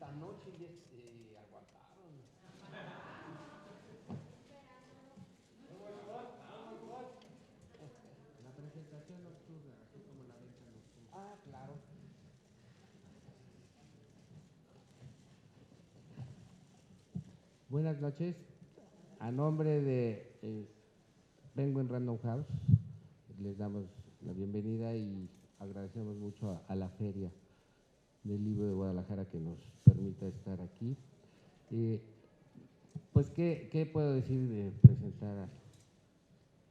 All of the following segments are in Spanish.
esta noche y aguantaron. La presentación nocturna, así como la venta nocturna. Ah, claro. Buenas noches. A nombre de Penguin Random House, les damos la bienvenida y agradecemos mucho a la Feria del Libro de Guadalajara que nos permita estar aquí. Pues, ¿qué puedo decir de presentar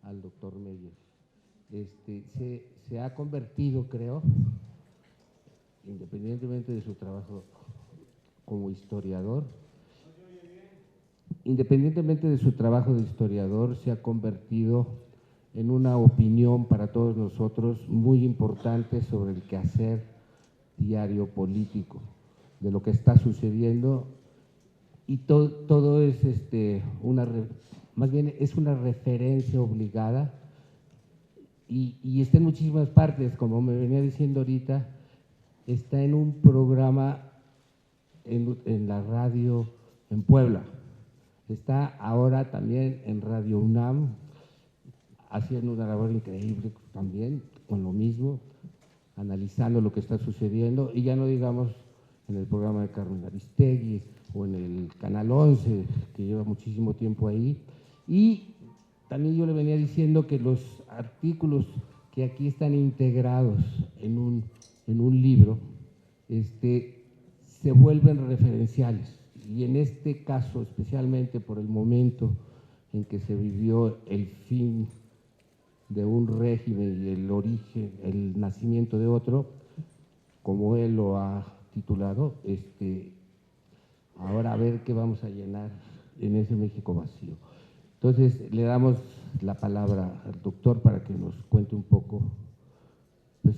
al doctor Meyer? Se ha convertido, creo, independientemente de su trabajo como historiador, se ha convertido en una opinión para todos nosotros muy importante sobre el quehacer diario político, de lo que está sucediendo, y todo es más bien es una referencia obligada y está en muchísimas partes, como me venía diciendo ahorita, está en un programa en la radio en Puebla, está ahora también en Radio UNAM, haciendo una labor increíble también con lo mismo, analizando lo que está sucediendo, y ya no digamos en el programa de Carmen Aristegui o en el Canal 11, que lleva muchísimo tiempo ahí. Y también yo le venía diciendo que los artículos que aquí están integrados en un libro se vuelven referenciales, y en este caso especialmente por el momento en que se vivió el fin de un régimen y el origen, el nacimiento de otro, como él lo ha titulado, ahora a ver qué vamos a llenar en ese México vacío. Entonces le damos la palabra al doctor para que nos cuente un poco, pues,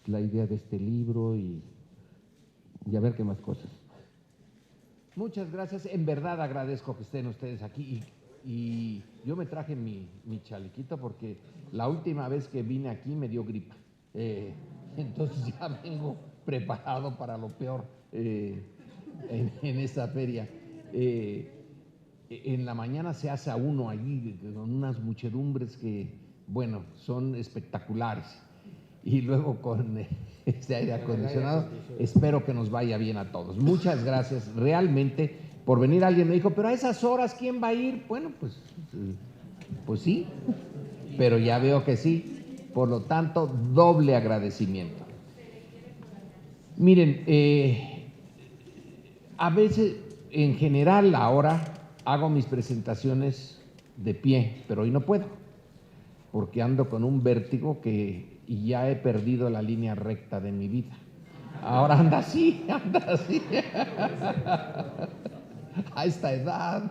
la idea de este libro y a ver qué más cosas. Muchas gracias, en verdad agradezco que estén ustedes aquí y yo me traje mi chalequito porque la última vez que vine aquí me dio gripa, entonces ya vengo preparado para lo peor en esta feria. En la mañana se hace a uno allí con unas muchedumbres que, bueno, son espectaculares, y luego con este aire acondicionado, espero que nos vaya bien a todos. Muchas gracias realmente por venir. Alguien me dijo, pero a esas horas, ¿quién va a ir? Bueno, pues sí, pero ya veo que sí, por lo tanto, doble agradecimiento. Miren, a veces, en general, ahora hago mis presentaciones de pie, pero hoy no puedo, porque ando con un vértigo y ya he perdido la línea recta de mi vida. Ahora anda así. A esta edad.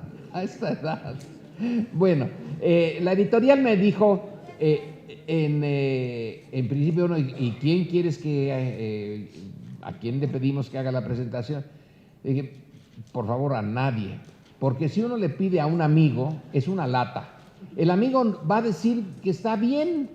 Bueno, la editorial me dijo, en principio, ¿y quién quieres a quién le pedimos que haga la presentación? Dije, por favor, a nadie, porque si uno le pide a un amigo, es una lata. El amigo va a decir que está bien,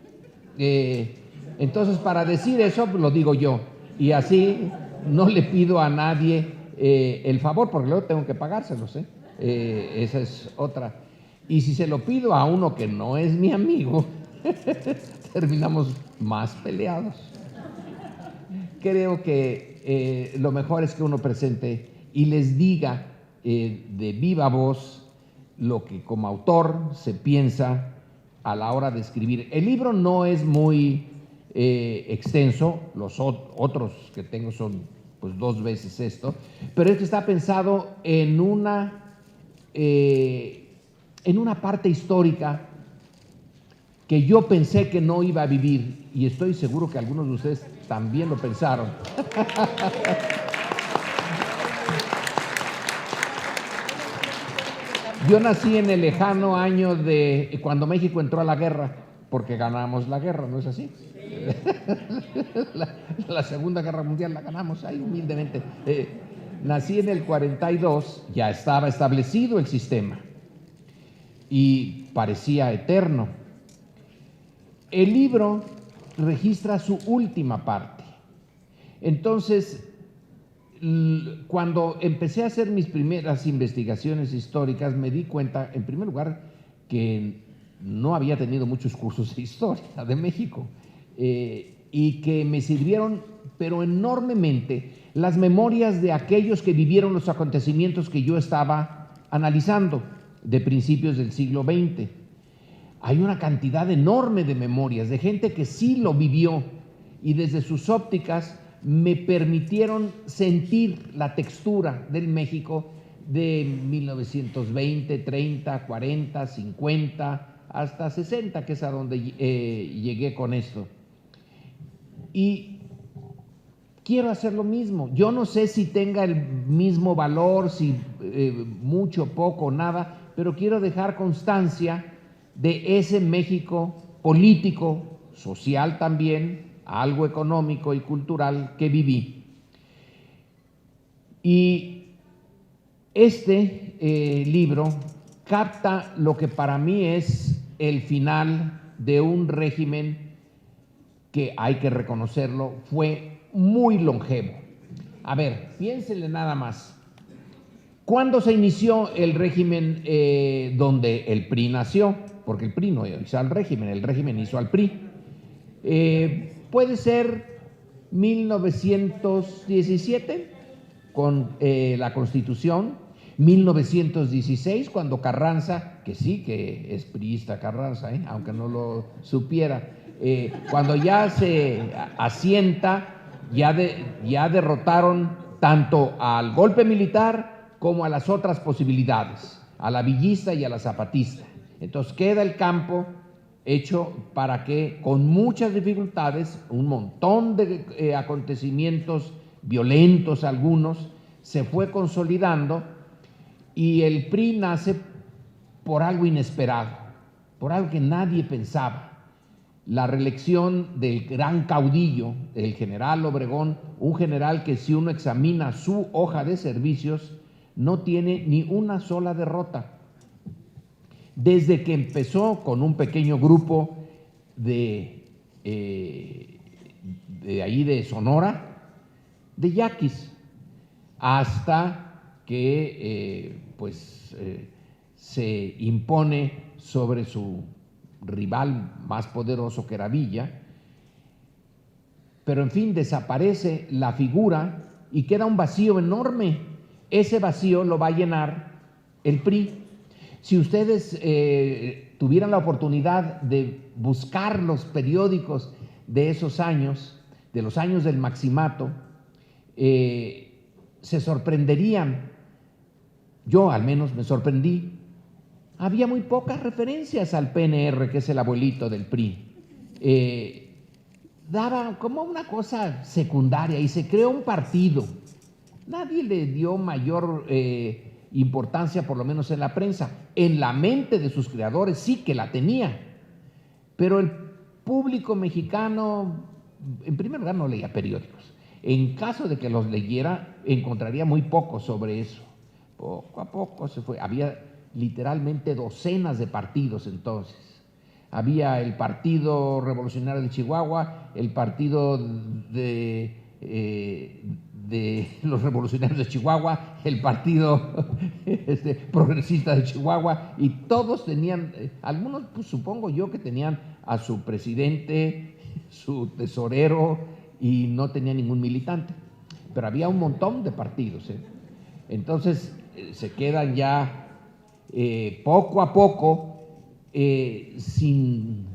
entonces para decir eso lo digo yo, y así no le pido a nadie el favor, porque luego tengo que pagárselos, esa es otra. Y si se lo pido a uno que no es mi amigo, terminamos más peleados. Creo que lo mejor es que uno presente y les diga de viva voz lo que como autor se piensa a la hora de escribir. El libro no es muy extenso, los otros que tengo son pues 2 veces esto, pero es que está pensado en una parte histórica que yo pensé que no iba a vivir, y estoy seguro que algunos de ustedes también lo pensaron. Yo nací en el lejano año de cuando México entró a la guerra, porque ganamos la guerra, ¿no es así? La Segunda Guerra Mundial la ganamos ahí humildemente. Nací en el 42, ya estaba establecido el sistema y parecía eterno. El libro registra su última parte. Entonces, cuando empecé a hacer mis primeras investigaciones históricas, me di cuenta, en primer lugar, que no había tenido muchos cursos de historia de México y que me sirvieron, pero enormemente, las memorias de aquellos que vivieron los acontecimientos que yo estaba analizando de principios del siglo XX. Hay una cantidad enorme de memorias de gente que sí lo vivió y desde sus ópticas me permitieron sentir la textura del México de 1920, 30, 40, 50, hasta 60, que es a donde llegué con esto. Y quiero hacer lo mismo. Yo no sé si tenga el mismo valor, si mucho, poco, nada, pero quiero dejar constancia de ese México político, social también, algo económico y cultural que viví. Y este libro capta lo que para mí es el final de un régimen que, hay que reconocerlo, fue muy longevo. A ver, piénsenle nada más. ¿Cuándo se inició el régimen donde el PRI nació? Porque el PRI no hizo al régimen, el régimen hizo al PRI. Puede ser 1917 con la Constitución, 1916 cuando Carranza, que sí que es priista Carranza, aunque no lo supiera, cuando ya se asienta, ya derrotaron tanto al golpe militar como a las otras posibilidades, a la villista y a la zapatista. Entonces queda el campo hecho para que, con muchas dificultades, un montón de acontecimientos violentos algunos, se fue consolidando y el PRI nace por algo inesperado, por algo que nadie pensaba. La reelección del gran caudillo, el general Obregón, un general que, si uno examina su hoja de servicios, no tiene ni una sola derrota. Desde que empezó con un pequeño grupo de ahí de Sonora, de yaquis, hasta que se impone sobre su rival más poderoso, que era Villa, pero en fin, desaparece la figura y queda un vacío enorme. Ese vacío lo va a llenar el PRI. Si ustedes tuvieran la oportunidad de buscar los periódicos de esos años, de los años del Maximato, se sorprenderían. Yo al menos me sorprendí. Había muy pocas referencias al PNR, que es el abuelito del PRI. Daba como una cosa secundaria y se creó un partido. Nadie le dio mayor importancia, por lo menos en la prensa. En la mente de sus creadores sí que la tenía, pero el público mexicano, en primer lugar, no leía periódicos. En caso de que los leyera, encontraría muy poco sobre eso. Poco a poco se fue. Había literalmente docenas de partidos entonces. Había el Partido Revolucionario de Chihuahua, el Partido de los Revolucionarios de Chihuahua, el Partido Progresista de Chihuahua, y todos tenían, algunos pues, supongo yo que tenían a su presidente, su tesorero, y no tenía ningún militante, pero había un montón de partidos. Entonces se quedan ya poco a poco sin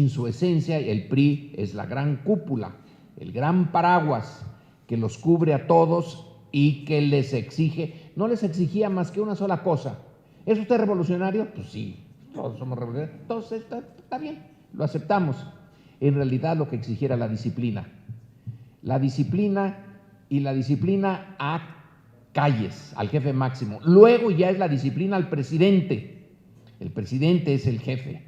su esencia. El PRI es la gran cúpula, el gran paraguas que los cubre a todos y que les exige, no les exigía más que una sola cosa. ¿Es usted revolucionario? Pues sí, todos somos revolucionarios, entonces está bien, lo aceptamos. En realidad lo que exigía era la disciplina y la disciplina a Calles, al jefe máximo. Luego ya es la disciplina al presidente. El presidente es el jefe.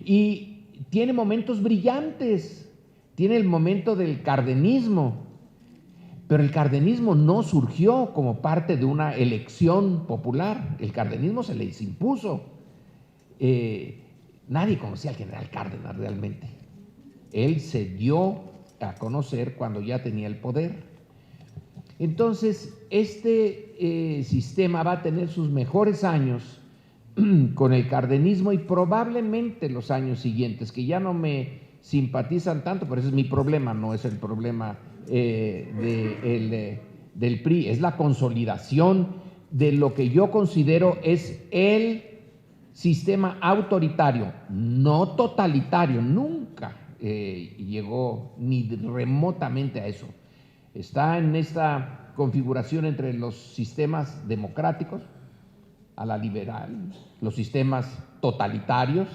Y tiene momentos brillantes. Tiene el momento del cardenismo. Pero el cardenismo no surgió como parte de una elección popular. El cardenismo se les impuso. Nadie conocía al general Cárdenas realmente. Él se dio a conocer cuando ya tenía el poder. Entonces, este sistema va a tener sus mejores años con el cardenismo y probablemente los años siguientes, que ya no me simpatizan tanto, pero ese es mi problema, no es el problema del PRI, es la consolidación de lo que yo considero es el sistema autoritario, no totalitario, nunca llegó ni remotamente a eso. Está en esta configuración entre los sistemas democráticos, a la liberal, los sistemas totalitarios,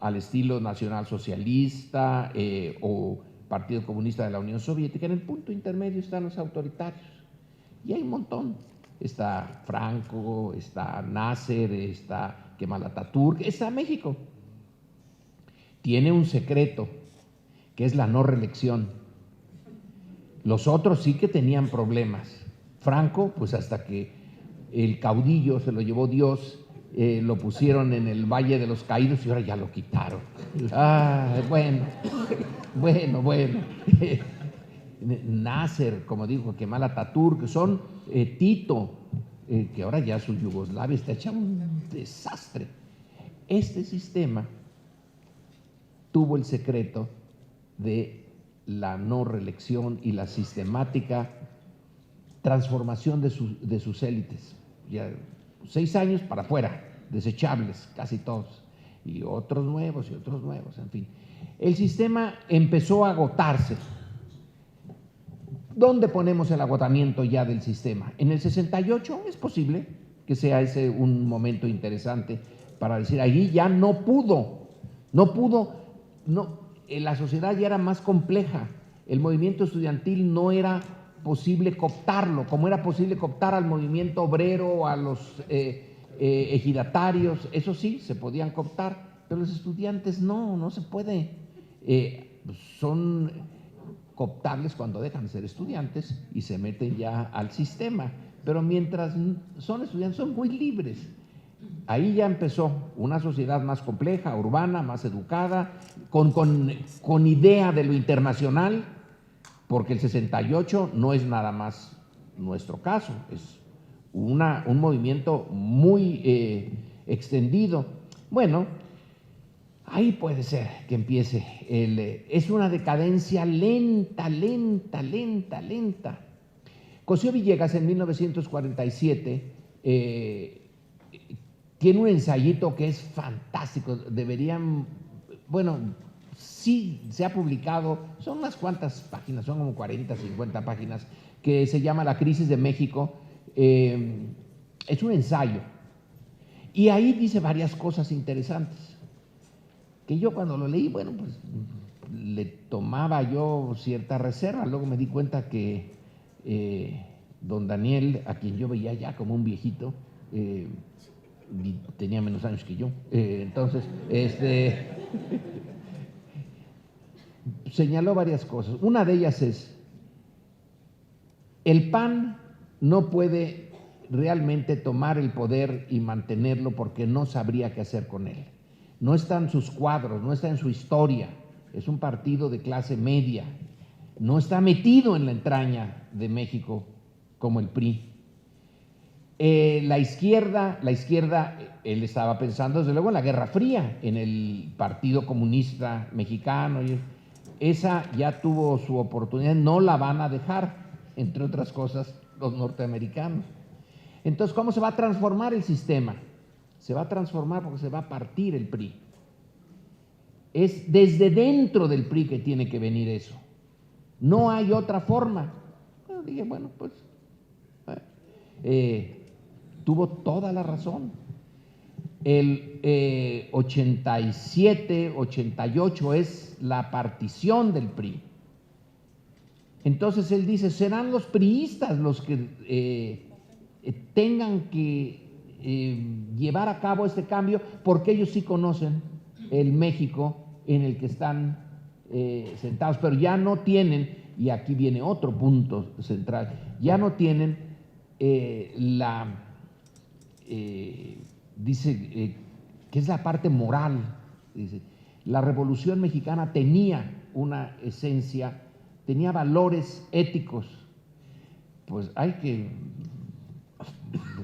al estilo nacionalsocialista o Partido Comunista de la Unión Soviética. En el punto intermedio están los autoritarios. Y hay un montón. Está Franco, está Nasser, está Kemal Atatürk, está México. Tiene un secreto, que es la no reelección. Los otros sí que tenían problemas. Franco, pues hasta que el caudillo se lo llevó Dios, lo pusieron en el Valle de los Caídos y ahora ya lo quitaron. Bueno. Nasser, como dijo Kemal Atatürk, son Tito, que ahora ya su Yugoslavia está hecha un desastre. Este sistema tuvo el secreto de la no reelección y la sistemática transformación de sus élites. Ya 6 años para afuera, desechables, casi todos, y otros nuevos, en fin. El sistema empezó a agotarse. ¿Dónde ponemos el agotamiento ya del sistema? En el 68 es posible que sea ese un momento interesante para decir, allí ya no pudo, la sociedad ya era más compleja, el movimiento estudiantil no era posible cooptarlo, como era posible cooptar al movimiento obrero, a los ejidatarios, eso sí, se podían cooptar, pero los estudiantes no se puede. Son cooptables cuando dejan de ser estudiantes y se meten ya al sistema, pero mientras son estudiantes son muy libres. Ahí ya empezó una sociedad más compleja, urbana, más educada, con idea de lo internacional, porque el 68 no es nada más nuestro caso, es un movimiento muy extendido. Bueno, ahí puede ser que empiece, es una decadencia lenta. Cosío Villegas en 1947 tiene un ensayito que es fantástico, sí se ha publicado, son unas cuantas páginas, son como 40, 50 páginas, que se llama La crisis de México, es un ensayo, y ahí dice varias cosas interesantes, que yo cuando lo leí, pues le tomaba yo cierta reserva, luego me di cuenta que don Daniel, a quien yo veía ya como un viejito, tenía menos años que yo, entonces, señaló varias cosas. Una de ellas es, el PAN no puede realmente tomar el poder y mantenerlo porque no sabría qué hacer con él. No está en sus cuadros, no está en su historia, es un partido de clase media, no está metido en la entraña de México como el PRI. La izquierda, él estaba pensando desde luego en la Guerra Fría, en el Partido Comunista Mexicano, y esa ya tuvo su oportunidad, no la van a dejar, entre otras cosas, los norteamericanos. Entonces, ¿cómo se va a transformar el sistema? Se va a transformar porque se va a partir el PRI. Es desde dentro del PRI que tiene que venir eso. No hay otra forma. Bueno, dije, tuvo toda la razón. El 87, 88 es la partición del PRI. Entonces él dice, serán los priistas los que tengan que llevar a cabo este cambio, porque ellos sí conocen el México en el que están sentados, pero ya no tienen, y aquí viene otro punto central, ya no tienen dice que es la parte moral. Dice, la Revolución Mexicana tenía una esencia, tenía valores éticos, pues hay que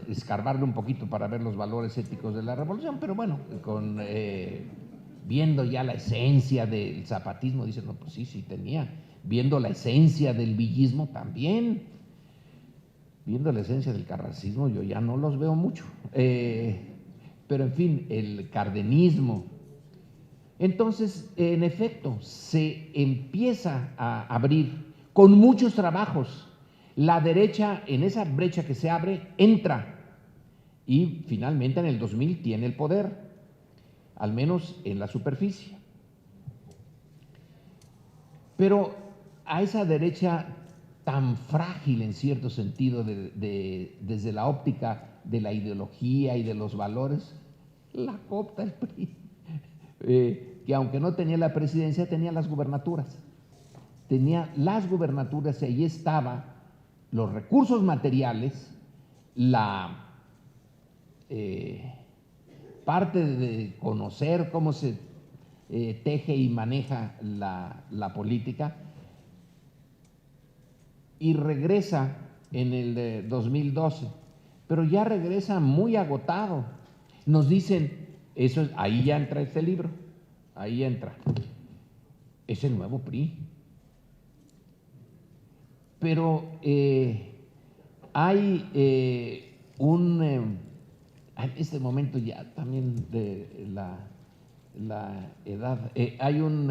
escarbarle un poquito para ver los valores éticos de la revolución, pero bueno, viendo ya la esencia del zapatismo, dicen, no, pues sí, sí tenía, viendo la esencia del villismo también, viendo la esencia del carrancismo, yo ya no los veo mucho, pero en fin, el cardenismo. Entonces, en efecto, se empieza a abrir con muchos trabajos. La derecha, en esa brecha que se abre, entra y finalmente en el 2000 tiene el poder, al menos en la superficie. Pero a esa derecha tan frágil en cierto sentido desde la óptica de la ideología y de los valores, la coopta el PRI. Que aunque no tenía la presidencia, tenía las gubernaturas. Tenía las gubernaturas y ahí estaba los recursos materiales, la parte de conocer cómo se teje y maneja la política, y regresa en el 2012, pero ya regresa muy agotado. Nos dicen, eso es, ahí ya entra este libro, ahí entra, es el nuevo PRI. Pero hay en este momento ya también de la edad, hay un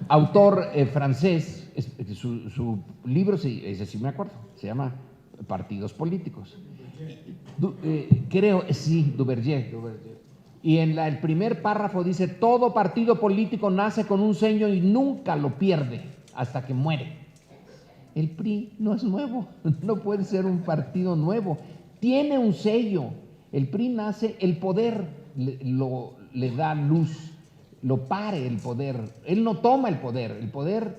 autor francés, su libro, ese sí me acuerdo, se llama Partidos Políticos. Creo, sí, Duverger. Y en el primer párrafo dice, todo partido político nace con un sello y nunca lo pierde hasta que muere. El PRI no es nuevo, no puede ser un partido nuevo, tiene un sello. El PRI nace, el poder le da luz, lo pare el poder. Él no toma el poder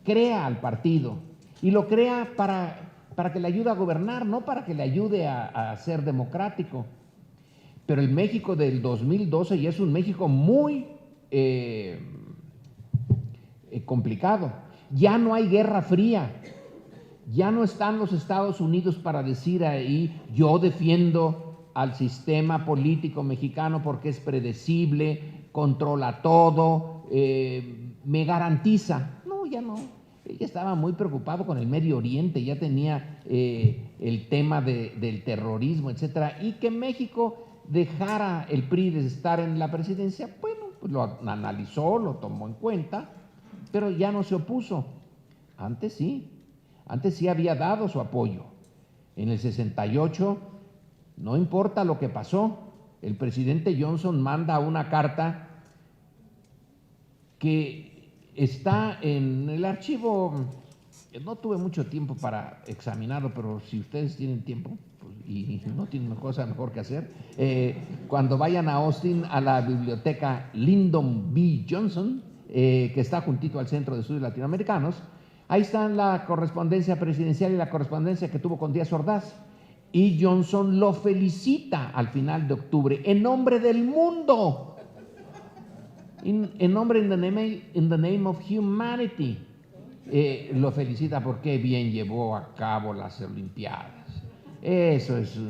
crea al partido y lo crea para que le ayude a gobernar, no para que le ayude a ser democrático. Pero el México del 2012 ya es un México muy complicado. Ya no hay guerra fría, ya no están los Estados Unidos para decir ahí, yo defiendo al sistema político mexicano porque es predecible, controla todo, me garantiza. No, ya no. Ella estaba muy preocupado con el Medio Oriente, ya tenía el tema del terrorismo, etcétera, y que México dejara el PRI de estar en la presidencia, bueno, pues lo analizó, lo tomó en cuenta, pero ya no se opuso. Antes sí había dado su apoyo. En el 68, no importa lo que pasó, el presidente Johnson manda una carta que está en el archivo. No tuve mucho tiempo para examinarlo, pero si ustedes tienen tiempo pues, y no tienen cosa mejor que hacer, cuando vayan a Austin, a la biblioteca Lyndon B. Johnson, que está juntito al Centro de Estudios Latinoamericanos, ahí está la correspondencia presidencial y la correspondencia que tuvo con Díaz Ordaz. Y Johnson lo felicita al final de octubre en nombre del mundo, en nombre, in the name of humanity. Lo felicita porque bien llevó a cabo las Olimpiadas. Eso es.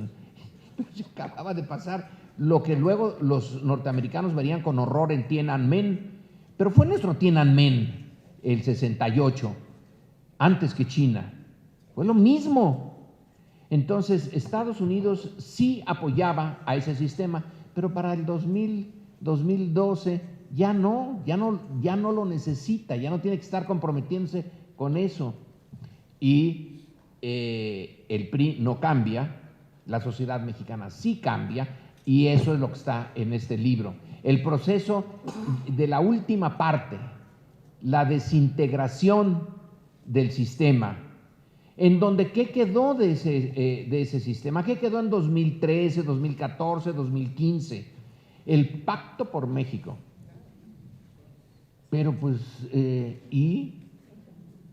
Acaba de pasar lo que luego los norteamericanos verían con horror en Tiananmen, pero fue nuestro Tiananmen el 68, antes que China. Fue lo mismo. Entonces, Estados Unidos sí apoyaba a ese sistema, pero para el 2012 ya no lo necesita, ya no tiene que estar comprometiéndose con eso. Y el PRI no cambia, la sociedad mexicana sí cambia, y eso es lo que está en este libro. El proceso de la última parte, la desintegración del sistema, en donde ¿qué quedó de ese sistema? ¿Qué quedó en 2013, 2014, 2015? El Pacto por México. Pero pues, ¿y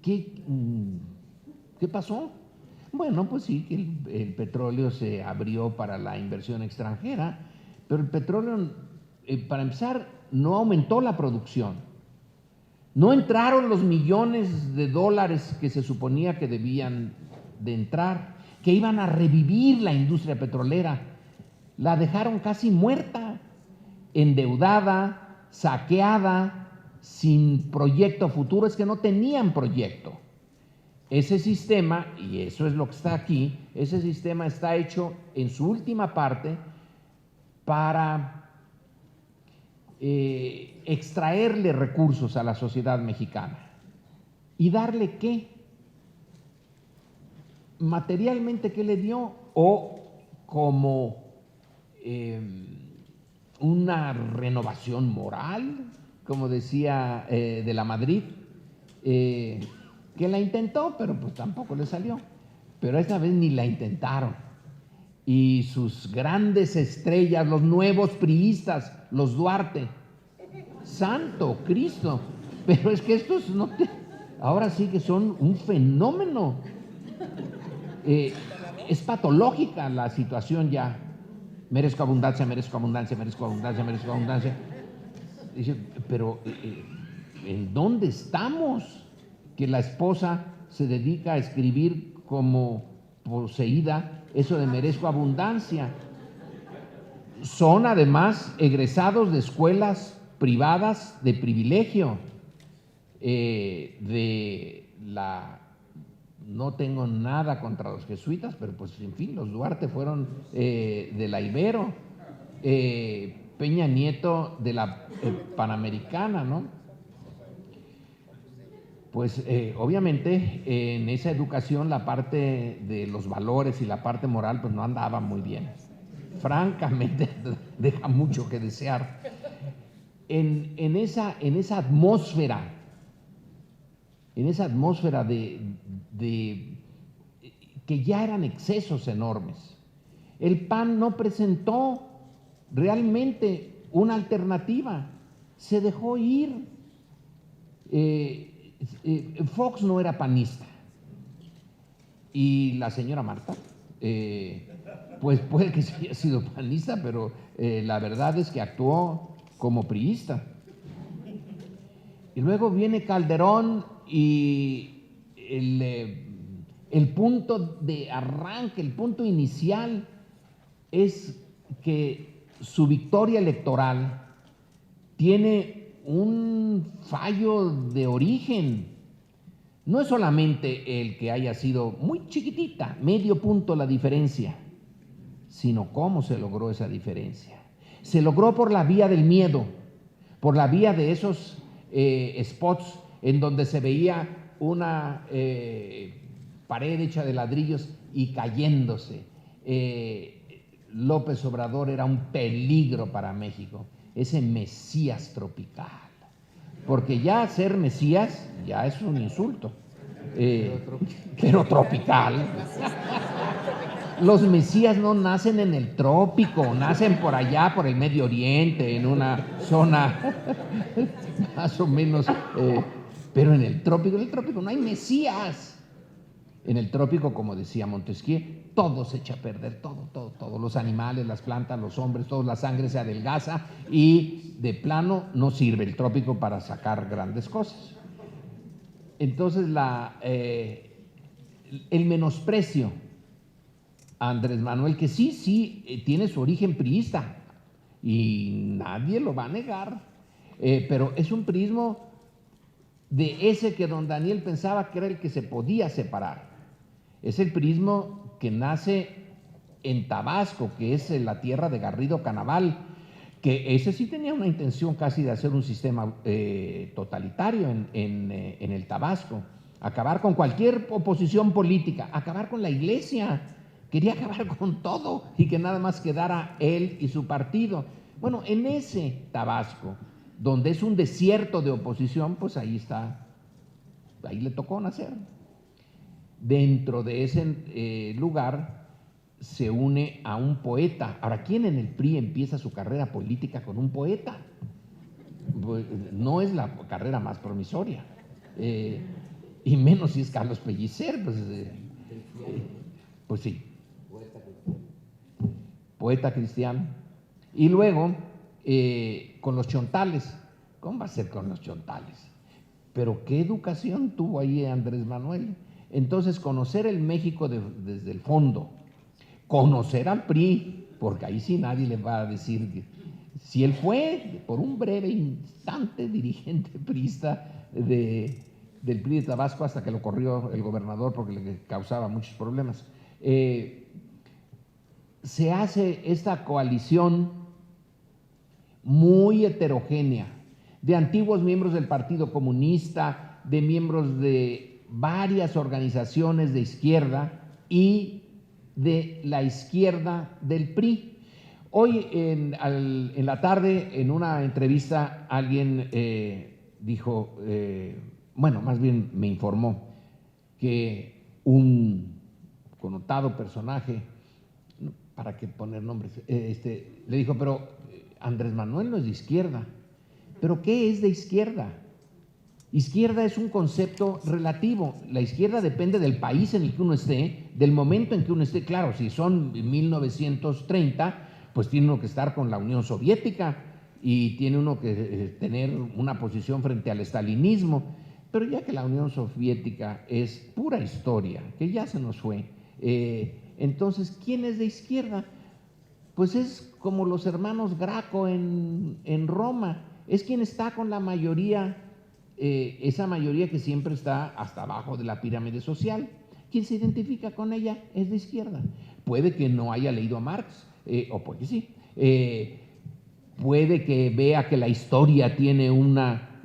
qué pasó? Bueno, pues sí, que el petróleo se abrió para la inversión extranjera, pero el petróleo, para empezar, no aumentó la producción. No entraron los millones de dólares que se suponía que debían de entrar, que iban a revivir la industria petrolera. La dejaron casi muerta, endeudada, saqueada, sin proyecto futuro. Es que no tenían proyecto. Ese sistema, y eso es lo que está aquí, ese sistema está hecho en su última parte para extraerle recursos a la sociedad mexicana. ¿Y darle qué? Materialmente, ¿qué le dio? O como una renovación moral, como decía de la Madrid, que la intentó, pero pues tampoco le salió. Pero esta vez ni la intentaron. Y sus grandes estrellas, los nuevos priistas, los Duarte, santo Cristo, pero es que estos ahora sí que son un fenómeno. Es patológica la situación ya. Merezco abundancia, merezco abundancia, merezco abundancia, merezco abundancia. Dice, pero ¿en dónde estamos? Que la esposa se dedica a escribir como poseída eso de merezco abundancia. Son además egresados de escuelas privadas de privilegio, no tengo nada contra los jesuitas, pero pues en fin, los Duarte fueron de la Ibero, Peña Nieto de la Panamericana, ¿no? Pues obviamente en esa educación la parte de los valores y la parte moral pues no andaba muy bien. Francamente deja mucho que desear. En esa atmósfera de que ya eran excesos enormes, el PAN no presentó realmente una alternativa, se dejó ir. Fox no era panista y la señora Marta, pues puede que haya sido panista, pero la verdad es que actuó como priista. Y luego viene Calderón y el punto de arranque, el punto inicial es que su victoria electoral tiene un fallo de origen. No es solamente el que haya sido muy chiquitita, medio punto la diferencia, sino cómo se logró esa diferencia. Se logró por la vía del miedo, por la vía de esos spots en donde se veía una pared hecha de ladrillos y cayéndose. López Obrador era un peligro para México, ese Mesías tropical, porque ya ser Mesías ya es un insulto, pero tropical. Los Mesías no nacen en el trópico, nacen por allá, por el Medio Oriente, en una zona más o menos, pero en el trópico no hay Mesías. En el trópico, como decía Montesquieu, todo se echa a perder, todo, los animales, las plantas, los hombres, toda la sangre se adelgaza y de plano no sirve el trópico para sacar grandes cosas. Entonces el menosprecio a Andrés Manuel, que sí tiene su origen priista y nadie lo va a negar, pero es un priismo de ese que don Daniel pensaba que era el que se podía separar. Es el priismo que nace en Tabasco, que es la tierra de Garrido Canaval, que ese sí tenía una intención casi de hacer un sistema totalitario en el Tabasco, acabar con cualquier oposición política, acabar con la iglesia, quería acabar con todo y que nada más quedara él y su partido. Bueno, en ese Tabasco, donde es un desierto de oposición, pues ahí está, ahí le tocó nacer. Dentro de ese lugar se une a un poeta. Ahora, ¿quién en el PRI empieza su carrera política con un poeta? Pues, no es la carrera más promisoria, y menos si es Carlos Pellicer, pues sí, poeta cristiano. Y luego con los chontales. ¿Cómo va a ser con los chontales? pero ¿qué educación tuvo ahí Andrés Manuel? Entonces, conocer el México desde el fondo, conocer al PRI, porque ahí sí nadie le va a decir que si él fue por un breve instante dirigente priista del PRI de Tabasco hasta que lo corrió el gobernador porque le causaba muchos problemas. Se hace esta coalición muy heterogénea de antiguos miembros del Partido Comunista, de miembros de varias organizaciones de izquierda y de la izquierda del PRI. Hoy en la tarde, en una entrevista, alguien dijo, bueno, más bien me informó que un connotado personaje, ¿para qué poner nombres? Le dijo, pero Andrés Manuel no es de izquierda. ¿Pero qué es de izquierda? Izquierda es un concepto relativo. La izquierda depende del país en el que uno esté, del momento en que uno esté. Claro, si son 1930, pues tiene uno que estar con la Unión Soviética y tiene uno que tener una posición frente al estalinismo. Pero ya que la Unión Soviética es pura historia, que ya se nos fue, entonces, ¿quién es de izquierda? Pues es como los hermanos Graco en Roma, es quien está con la mayoría, esa mayoría que siempre está hasta abajo de la pirámide social. Quien se identifica con ella es de izquierda. Puede que no haya leído a Marx, o puede que sí. Puede que vea que la historia tiene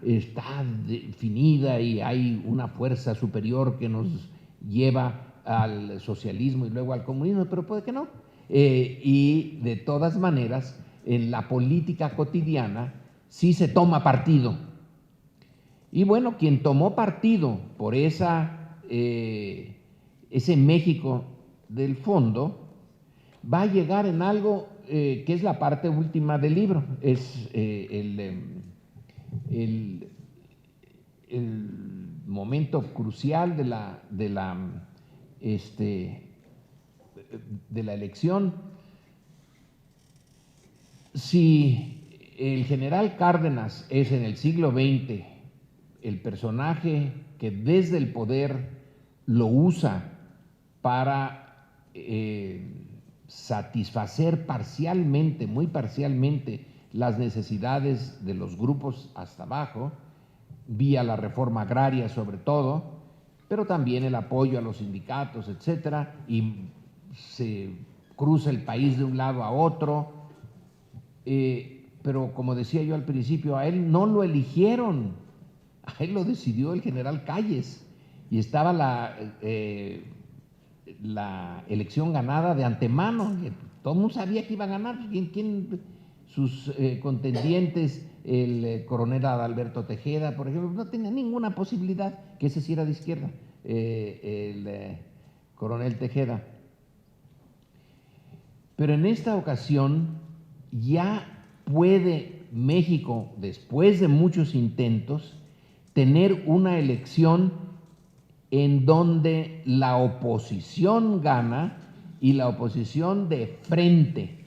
está definida y hay una fuerza superior que nos lleva al socialismo y luego al comunismo, pero puede que no. Y de todas maneras, en la política cotidiana sí se toma partido. Y bueno, quien tomó partido por ese México del fondo va a llegar en algo que es la parte última del libro, es el momento crucial de la elección. Si el general Cárdenas es en el siglo XX el personaje que desde el poder lo usa para satisfacer parcialmente, muy parcialmente, las necesidades de los grupos hasta abajo, vía la reforma agraria sobre todo, pero también el apoyo a los sindicatos, etcétera, y se cruza el país de un lado a otro, pero como decía yo al principio, a él no lo eligieron, a él lo decidió el general Calles, y estaba la elección ganada de antemano, todo el mundo sabía que iba a ganar, sus contendientes, el coronel Adalberto Tejeda, por ejemplo, no tenía ninguna posibilidad, que ese sí era de izquierda, el coronel Tejeda. Pero en esta ocasión ya puede México, después de muchos intentos, tener una elección en donde la oposición gana y la oposición de frente,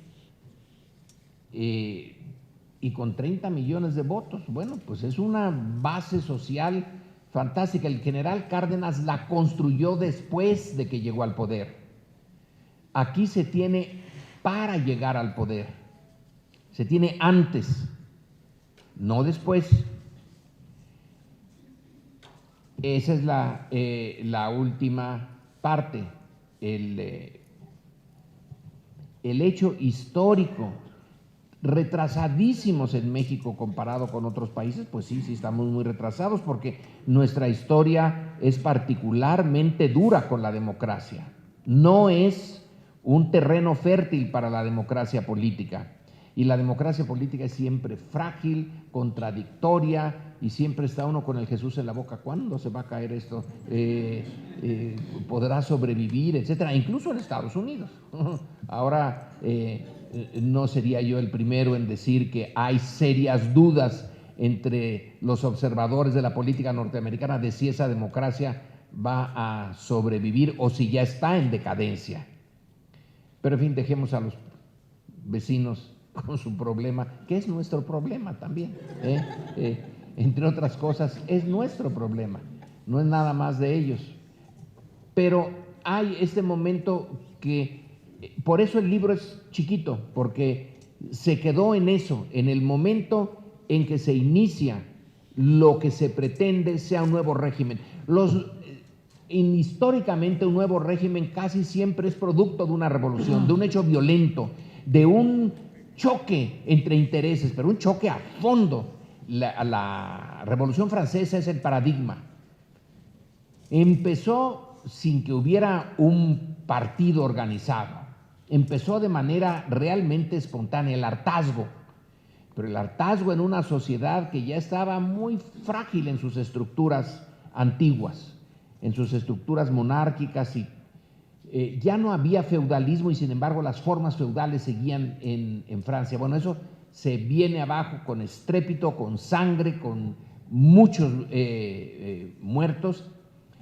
y con 30 millones de votos. Bueno, pues es una base social fantástica. El general Cárdenas la construyó después de que llegó al poder. Aquí se tiene para llegar al poder, se tiene antes, no después. Esa es la última parte, el hecho histórico. Retrasadísimos en México comparado con otros países, pues sí, estamos muy retrasados porque nuestra historia es particularmente dura con la democracia. No es un terreno fértil para la democracia política. Y la democracia política es siempre frágil, contradictoria, y siempre está uno con el Jesús en la boca. ¿Cuándo se va a caer esto? ¿Podrá sobrevivir? Etcétera. Incluso en Estados Unidos. Ahora, no sería yo el primero en decir que hay serias dudas entre los observadores de la política norteamericana de si esa democracia va a sobrevivir o si ya está en decadencia. Pero en fin, dejemos a los vecinos con su problema, que es nuestro problema también. entre otras cosas, es nuestro problema, no es nada más de ellos. Pero hay este momento que, por eso el libro es chiquito, porque se quedó en eso, en el momento en que se inicia lo que se pretende sea un nuevo régimen. Históricamente un nuevo régimen casi siempre es producto de una revolución, de un hecho violento, de un choque entre intereses, pero un choque a fondo. La Revolución Francesa es el paradigma. Empezó sin que hubiera un partido organizado, empezó de manera realmente espontánea, el hartazgo, pero el hartazgo en una sociedad que ya estaba muy frágil en sus estructuras antiguas, en sus estructuras monárquicas, y ya no había feudalismo y sin embargo las formas feudales seguían en Francia. Bueno, eso se viene abajo con estrépito, con sangre, con muchos muertos,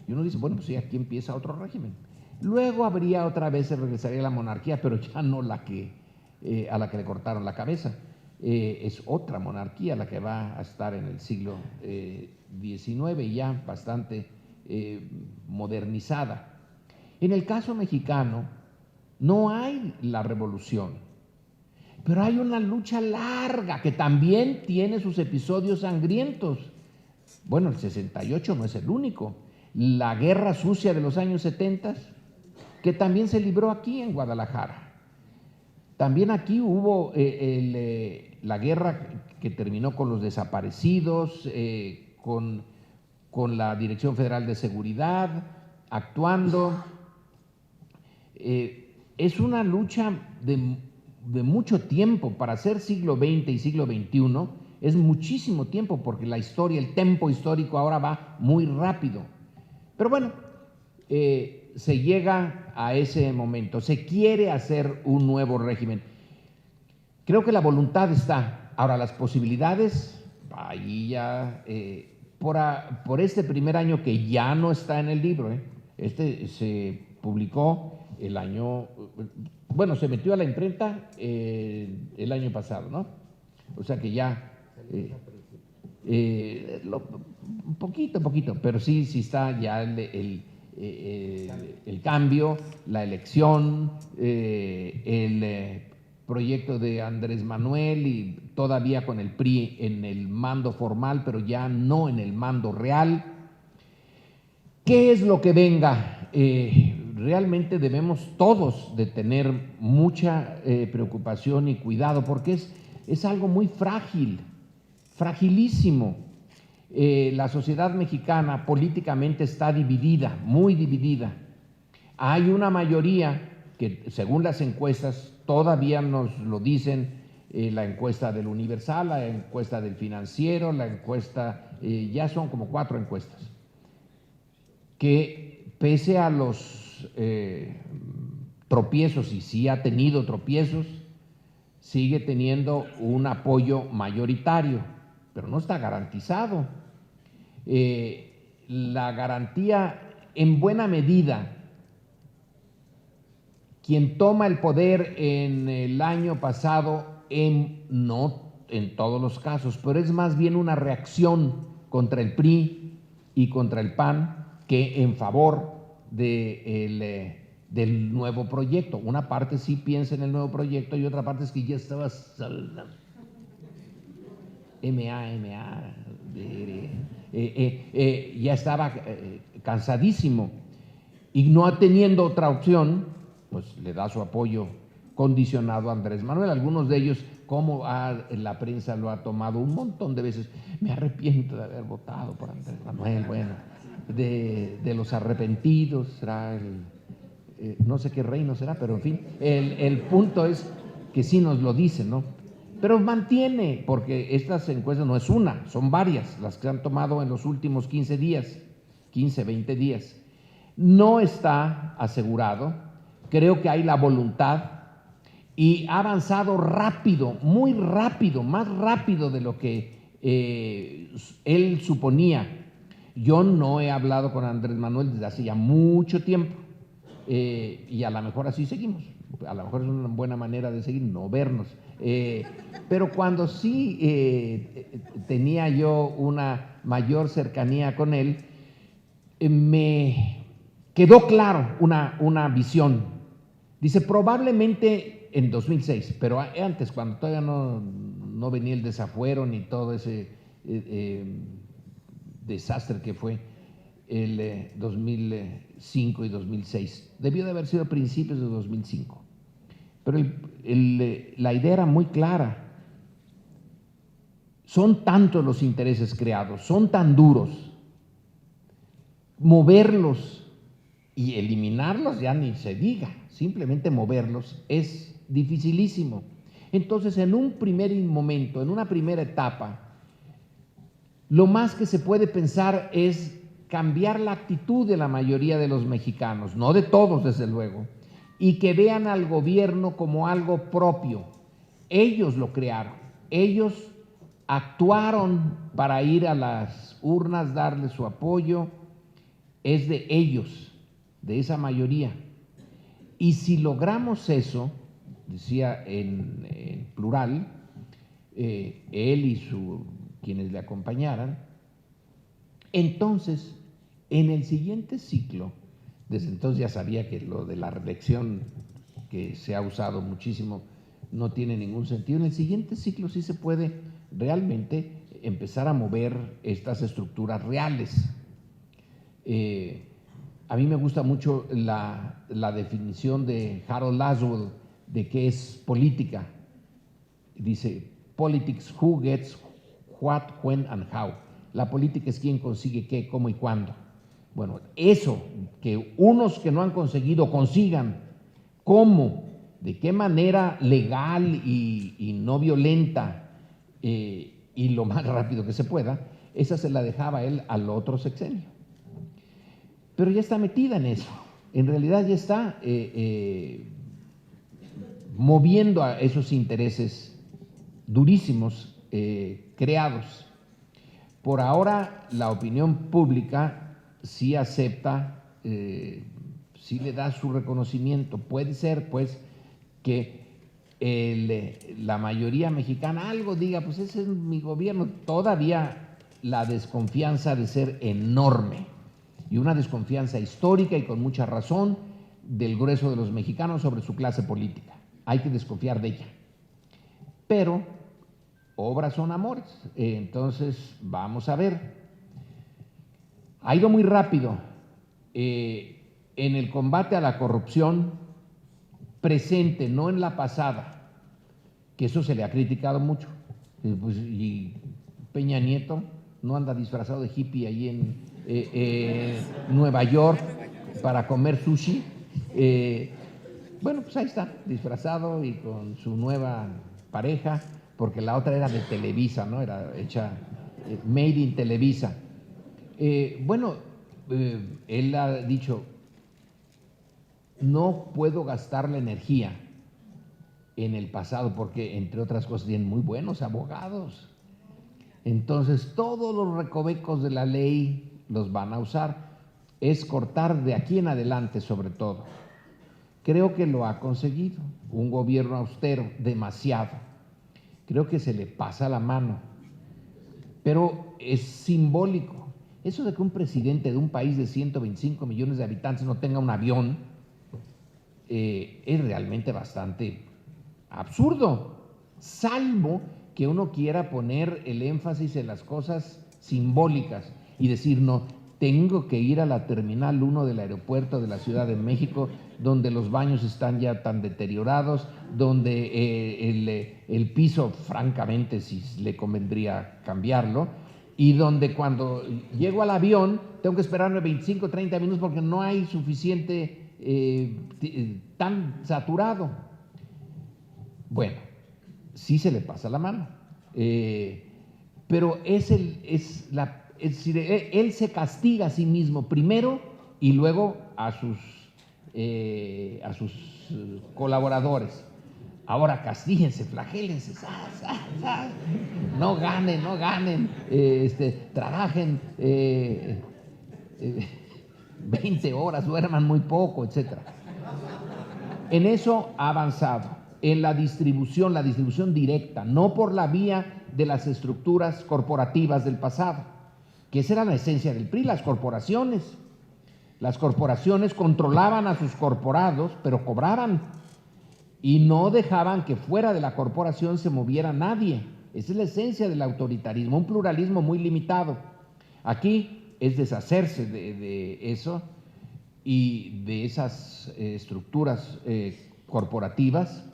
y uno dice, bueno, pues sí, aquí empieza otro régimen. Luego habría otra vez, se regresaría a la monarquía, pero ya no la que, a la que le cortaron la cabeza. Es otra monarquía la que va a estar en el siglo XIX, ya bastante modernizada. En el caso mexicano no hay la revolución, pero hay una lucha larga que también tiene sus episodios sangrientos. Bueno, el 68 no es el único. La guerra sucia de los años 70, que también se libró aquí en Guadalajara. También aquí hubo la guerra que terminó con los desaparecidos, con la Dirección Federal de Seguridad actuando. Es una lucha de mucho tiempo. Para ser siglo XX y siglo XXI es muchísimo tiempo, porque la historia, el tempo histórico ahora va muy rápido. Pero bueno, se llega a ese momento, se quiere hacer un nuevo régimen. Creo que la voluntad está. Ahora, las posibilidades, ahí ya, por este primer año que ya no está en el libro, este se publicó el año, bueno, se metió a la imprenta el año pasado, ¿no? O sea que ya, poquito, pero sí está ya el cambio, la elección, el proyecto de Andrés Manuel, y todavía con el PRI en el mando formal, pero ya no en el mando real. ¿Qué es lo que venga? Realmente debemos todos de tener mucha preocupación y cuidado, porque es algo muy frágil, fragilísimo. La sociedad mexicana políticamente está dividida, muy dividida. Hay una mayoría que, según las encuestas, todavía nos lo dicen, la encuesta del Universal, la encuesta del Financiero, la encuesta, ya son como 4 encuestas, que pese a los tropiezos, y sí ha tenido tropiezos, sigue teniendo un apoyo mayoritario, pero no está garantizado. La garantía, en buena medida, quien toma el poder en el año pasado, no en todos los casos, pero es más bien una reacción contra el PRI y contra el PAN que en favor del nuevo proyecto. Una parte sí piensa en el nuevo proyecto y otra parte es que ya estaba ya estaba cansadísimo, y no teniendo otra opción, pues le da su apoyo condicionado a Andrés Manuel. Algunos de ellos, como la prensa lo ha tomado un montón de veces, me arrepiento de haber votado por Andrés Manuel. Bueno, de los arrepentidos será no sé qué reino será, pero en fin, el punto es que sí nos lo dicen, ¿no? Pero mantiene, porque estas encuestas no es una, son varias las que se han tomado en los últimos 15 días, 15, 20 días. No está asegurado. Creo que hay la voluntad y ha avanzado rápido, muy rápido, más rápido de lo que él suponía. Yo no he hablado con Andrés Manuel desde hace ya mucho tiempo, y a lo mejor así seguimos. a lo mejor es una buena manera de seguir, no vernos. Pero cuando sí tenía yo una mayor cercanía con él, me quedó claro una visión. Dice, probablemente en 2006, pero antes, cuando todavía no venía el desafuero ni todo ese desastre que fue el 2005 y 2006. Debió de haber sido a principios de 2005. Pero la idea era muy clara. Son tantos los intereses creados, son tan duros. Moverlos y eliminarlos ya ni se diga, simplemente moverlos es dificilísimo. Entonces, en un primer momento, en una primera etapa, lo más que se puede pensar es cambiar la actitud de la mayoría de los mexicanos, no de todos desde luego, y que vean al gobierno como algo propio. Ellos lo crearon, ellos actuaron para ir a las urnas, darle su apoyo, es de ellos, de esa mayoría. Y si logramos eso, decía en plural, él y quienes le acompañaran, entonces, en el siguiente ciclo, desde entonces ya sabía que lo de la reelección que se ha usado muchísimo no tiene ningún sentido, en el siguiente ciclo sí se puede realmente empezar a mover estas estructuras reales. A mí me gusta mucho la definición de Harold Laswell de qué es política. Dice, politics, who gets what, when and how. La política es quién consigue qué, cómo y cuándo. Bueno, eso, que unos que no han conseguido consigan, cómo, de qué manera legal y no violenta y lo más rápido que se pueda, esa se la dejaba él al otro sexenio. Pero ya está metida en eso, en realidad ya está moviendo a esos intereses durísimos creados. Por ahora la opinión pública sí acepta, sí le da su reconocimiento. Puede ser pues que la mayoría mexicana algo diga, pues ese es mi gobierno. Todavía la desconfianza ha de ser enorme y una desconfianza histórica y con mucha razón del grueso de los mexicanos sobre su clase política. Hay que desconfiar de ella. Pero obras son amores, entonces vamos a ver. Ha ido muy rápido en el combate a la corrupción presente, no en la pasada, que eso se le ha criticado mucho. Pues, y Peña Nieto no anda disfrazado de hippie ahí en Nueva York para comer sushi. Bueno, pues ahí está, disfrazado y con su nueva pareja, porque la otra era de Televisa, ¿no? Era hecha made in Televisa. Él ha dicho, no puedo gastar la energía en el pasado porque, entre otras cosas, tienen muy buenos abogados. Entonces, todos los recovecos de la ley los van a usar. Es cortar de aquí en adelante, sobre todo. Creo que lo ha conseguido. Un gobierno austero, demasiado. Creo que se le pasa la mano. Pero es simbólico. Eso de que un presidente de un país de 125 millones de habitantes no tenga un avión es realmente bastante absurdo, salvo que uno quiera poner el énfasis en las cosas simbólicas y decir, no, tengo que ir a la Terminal 1 del aeropuerto de la Ciudad de México, donde los baños están ya tan deteriorados, donde el piso, francamente, sí le convendría cambiarlo, y donde cuando llego al avión tengo que esperarme 25, 30 minutos porque no hay suficiente, tan saturado. Bueno, sí se le pasa la mano, pero es decir, él se castiga a sí mismo primero y luego a sus colaboradores. Ahora castíguense, flagélense, no ganen, trabajen 20 horas, duerman muy poco, etc. En eso ha avanzado, en la distribución directa, no por la vía de las estructuras corporativas del pasado, que esa era la esencia del PRI, las corporaciones. Las corporaciones controlaban a sus corporados, pero cobraban y no dejaban que fuera de la corporación se moviera nadie. Esa es la esencia del autoritarismo, un pluralismo muy limitado. Aquí es deshacerse de eso y de esas estructuras corporativas,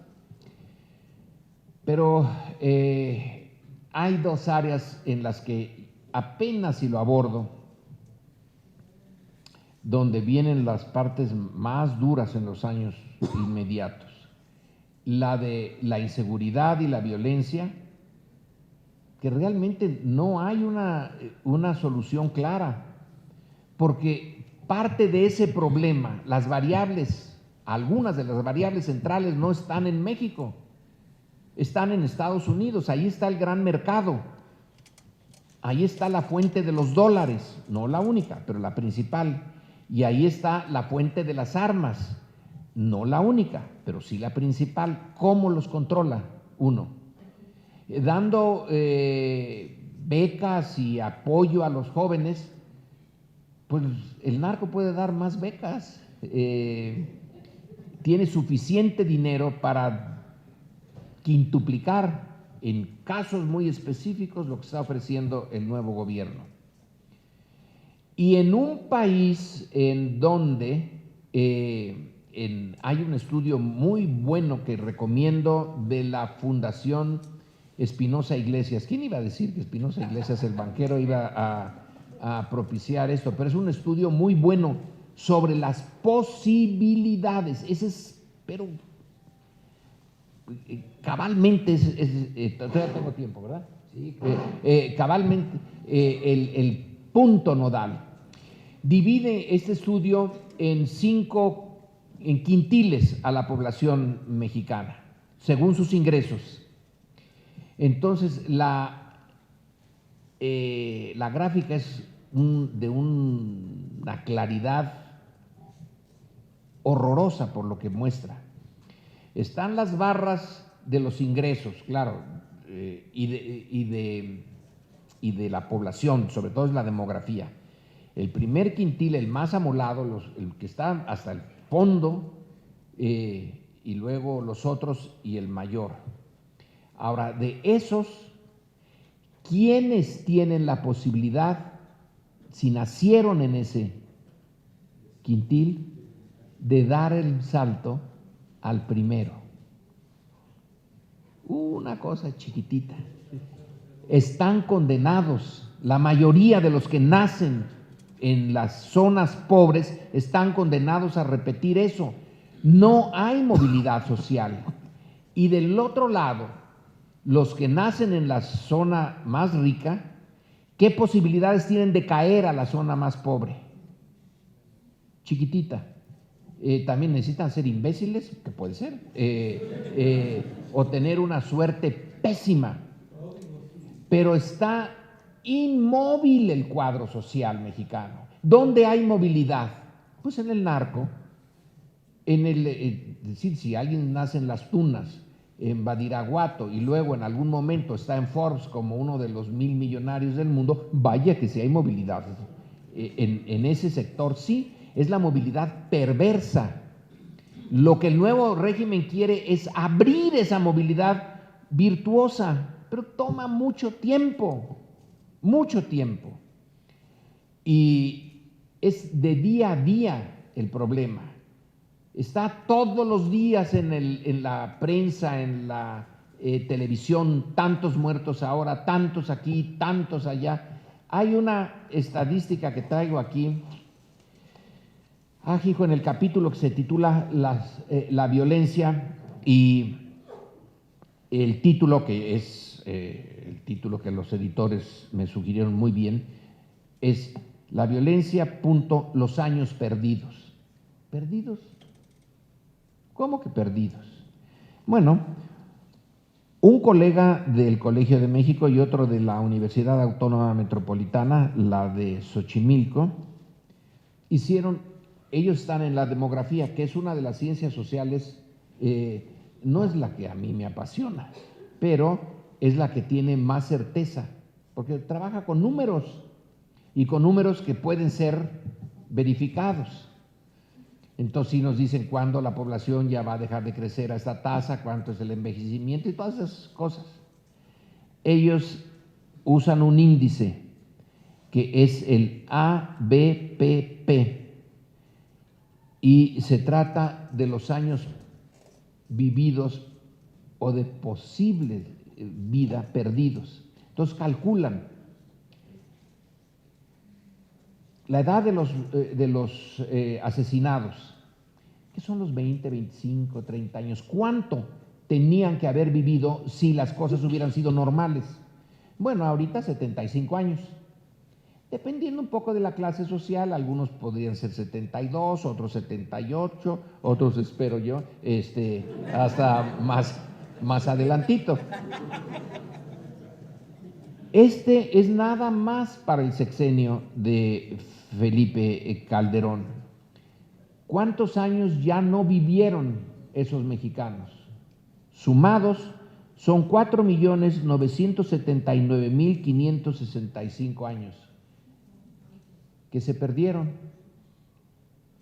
pero hay dos áreas en las que apenas si lo abordo, donde vienen las partes más duras en los años inmediatos. La de la inseguridad y la violencia, que realmente no hay una solución clara, porque parte de ese problema, las variables, algunas de las variables centrales no están en México, están en Estados Unidos, ahí está el gran mercado, ahí está la fuente de los dólares, no la única, pero la principal, y ahí está la fuente de las armas, no la única, pero sí la principal. ¿Cómo los controla uno? Dando becas y apoyo a los jóvenes, pues el narco puede dar más becas, tiene suficiente dinero para quintuplicar en casos muy específicos lo que está ofreciendo el nuevo gobierno. Y en un país en donde hay un estudio muy bueno que recomiendo de la Fundación Espinosa Iglesias. ¿Quién iba a decir que Espinosa Iglesias, el banquero, iba a propiciar esto? Pero es un estudio muy bueno sobre las posibilidades. Ese es, pero cabalmente, todavía tengo tiempo, ¿verdad? Sí, cabalmente el punto nodal. Divide este estudio en quintiles a la población mexicana, según sus ingresos. Entonces, la gráfica es de una claridad horrorosa por lo que muestra. Están las barras de los ingresos, claro, y de la población, sobre todo es la demografía. El primer quintil, el más amolado, el que está hasta el fondo, y luego los otros y el mayor. Ahora, de esos, ¿quiénes tienen la posibilidad, si nacieron en ese quintil, de dar el salto al primero? Una cosa chiquitita. Están condenados, la mayoría de los que nacen en las zonas pobres están condenados a repetir eso. No hay movilidad social. Y del otro lado, los que nacen en la zona más rica, ¿qué posibilidades tienen de caer a la zona más pobre? Chiquitita. También necesitan ser imbéciles, que puede ser, o tener una suerte pésima. Pero está inmóvil el cuadro social mexicano. ¿Dónde hay movilidad? Pues en el narco, es decir, si alguien nace en Las Tunas, en Badiraguato, y luego en algún momento está en Forbes como uno de los 1000 millonarios del mundo, vaya que sí hay movilidad. En ese sector sí, es la movilidad perversa. Lo que el nuevo régimen quiere es abrir esa movilidad virtuosa, pero toma mucho tiempo. Y es de día a día el problema. Está todos los días en la prensa, en la televisión, tantos muertos ahora, tantos aquí, tantos allá. Hay una estadística que traigo aquí, hijo, en el capítulo que se titula la violencia, y el título, que es el título que los editores me sugirieron muy bien, es La violencia, los años perdidos. ¿Perdidos? ¿Cómo que perdidos? Bueno, un colega del Colegio de México y otro de la Universidad Autónoma Metropolitana, la de Xochimilco, ellos están en la demografía, que es una de las ciencias sociales No es la que a mí me apasiona, pero es la que tiene más certeza, porque trabaja con números y con números que pueden ser verificados. Entonces, si nos dicen cuándo la población ya va a dejar de crecer a esta tasa, cuánto es el envejecimiento y todas esas cosas. Ellos usan un índice que es el ABPP y se trata de los años vividos o de posible vida perdidos. Entonces calculan la edad de los asesinados, que son los 20, 25, 30 años. ¿Cuánto tenían que haber vivido si las cosas hubieran sido normales? Bueno, ahorita 75 años. Dependiendo un poco de la clase social, algunos podrían ser 72, otros 78, otros, espero yo, hasta más adelantito. Este es nada más para el sexenio de Felipe Calderón. ¿Cuántos años ya no vivieron esos mexicanos? Sumados son 4.979.565 años que se perdieron.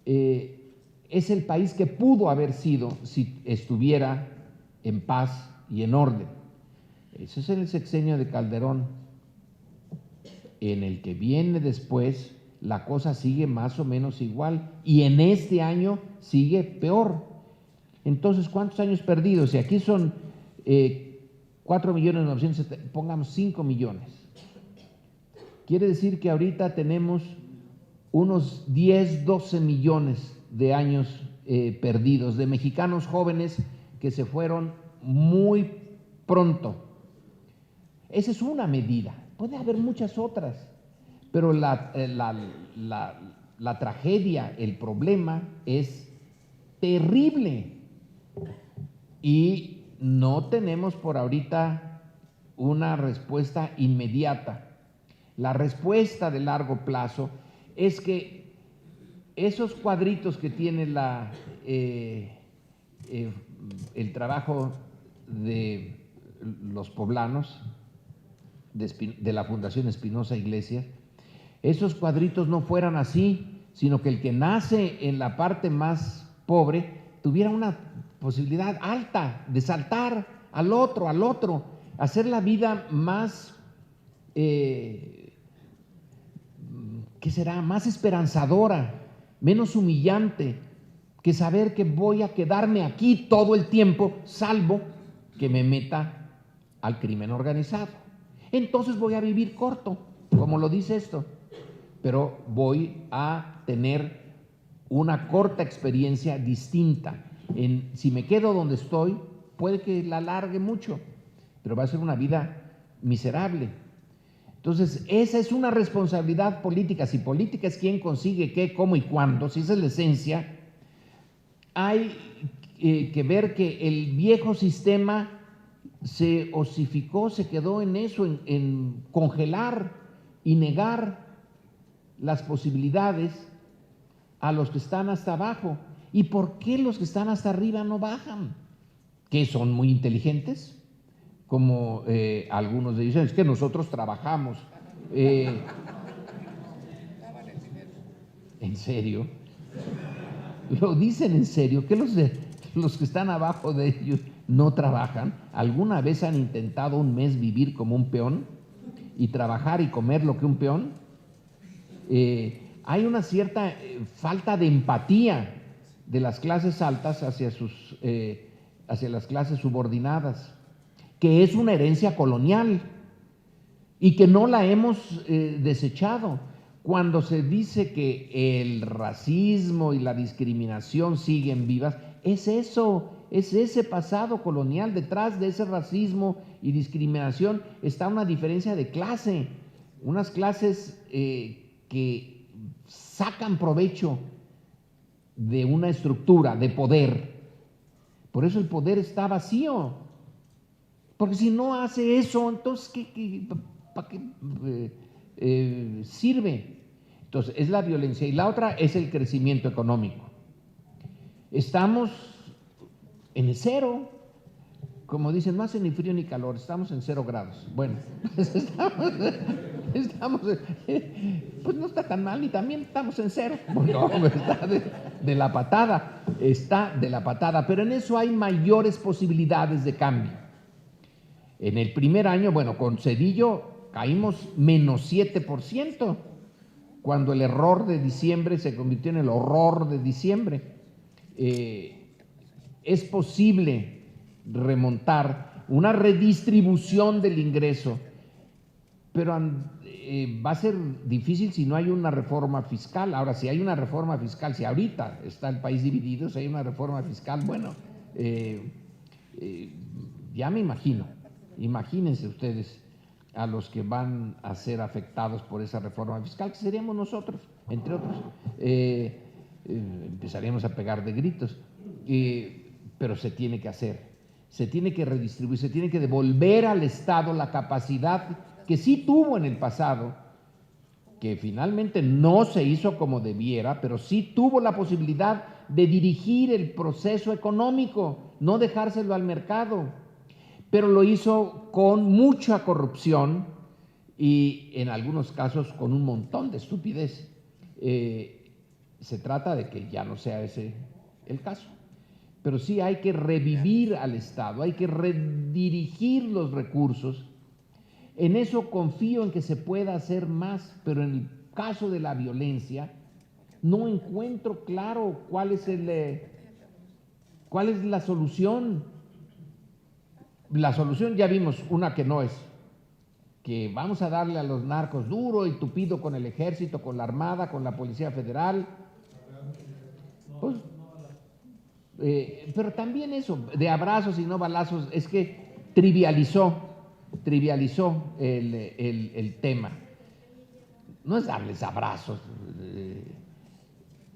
Es el país que pudo haber sido si estuviera en paz y en orden. Ese es el sexenio de Calderón. En el que viene después, la cosa sigue más o menos igual, y en este año sigue peor. Entonces, ¿cuántos años perdidos? Si aquí son 4.970.000, pongamos 5 millones. Quiere decir que ahorita tenemos unos 10, 12 millones de años perdidos, de mexicanos jóvenes que se fueron muy pronto. Esa es una medida, puede haber muchas otras, pero la tragedia, el problema es terrible y no tenemos por ahorita una respuesta inmediata. La respuesta de largo plazo es que esos cuadritos que tiene el trabajo de los poblanos, de la Fundación Espinosa Iglesias, esos cuadritos no fueran así, sino que el que nace en la parte más pobre tuviera una posibilidad alta de saltar al otro, hacer la vida más, ¿qué será? Más esperanzadora, menos humillante, que saber que voy a quedarme aquí todo el tiempo, salvo que me meta al crimen organizado. Entonces voy a vivir corto, como lo dice esto, pero voy a tener una corta experiencia distinta. Si me quedo donde estoy, puede que la alargue mucho, pero va a ser una vida miserable. Entonces, esa es una responsabilidad política. Si política es quien consigue qué, cómo y cuándo, si esa es la esencia, hay que ver que el viejo sistema se osificó, se quedó en eso, en congelar y negar las posibilidades a los que están hasta abajo. ¿Y por qué los que están hasta arriba no bajan? ¿Que son muy inteligentes? Como algunos dicen, es que nosotros trabajamos. ¿En serio? ¿Lo dicen en serio? ¿Que los que están abajo de ellos no trabajan? ¿Alguna vez han intentado un mes vivir como un peón y trabajar y comer lo que un peón? Hay una cierta falta de empatía de las clases altas hacia las clases subordinadas, que es una herencia colonial y que no la hemos desechado. Cuando se dice que el racismo y la discriminación siguen vivas, es eso, es ese pasado colonial. Detrás de ese racismo y discriminación está una diferencia de clase, unas clases que sacan provecho de una estructura de poder. Por eso el poder está vacío, porque si no hace eso, entonces ¿para qué sirve? Entonces es la violencia, y la otra es el crecimiento económico. Estamos en cero. Como dicen, no hace ni frío ni calor, estamos en 0 grados. Bueno, pues pues no está tan mal y también estamos en 0. Bueno, está de la patada, está de la patada, pero en eso hay mayores posibilidades de cambio. En el primer año, bueno, con Zedillo caímos menos 7%, cuando el error de diciembre se convirtió en el horror de diciembre. Es posible remontar una redistribución del ingreso, pero va a ser difícil si no hay una reforma fiscal. Ahora, si hay una reforma fiscal, si ahorita está el país dividido, si hay una reforma fiscal, bueno, ya me imagino, imagínense ustedes a los que van a ser afectados por esa reforma fiscal, que seríamos nosotros, entre otros. Empezaríamos a pegar de gritos, pero se tiene que hacer. Se tiene que redistribuir, se tiene que devolver al Estado la capacidad que sí tuvo en el pasado, que finalmente no se hizo como debiera, pero sí tuvo la posibilidad de dirigir el proceso económico, no dejárselo al mercado, pero lo hizo con mucha corrupción y en algunos casos con un montón de estupidez. Se trata de que ya no sea ese el caso. Pero sí hay que revivir al Estado, hay que redirigir los recursos. En eso confío en que se pueda hacer más, pero en el caso de la violencia no encuentro claro cuál es la solución. La solución ya vimos una que no es, que vamos a darle a los narcos duro y tupido con el ejército, con la armada, con la Policía Federal. Pues, pero también eso, de abrazos y no balazos, es que trivializó el tema. No es darles abrazos.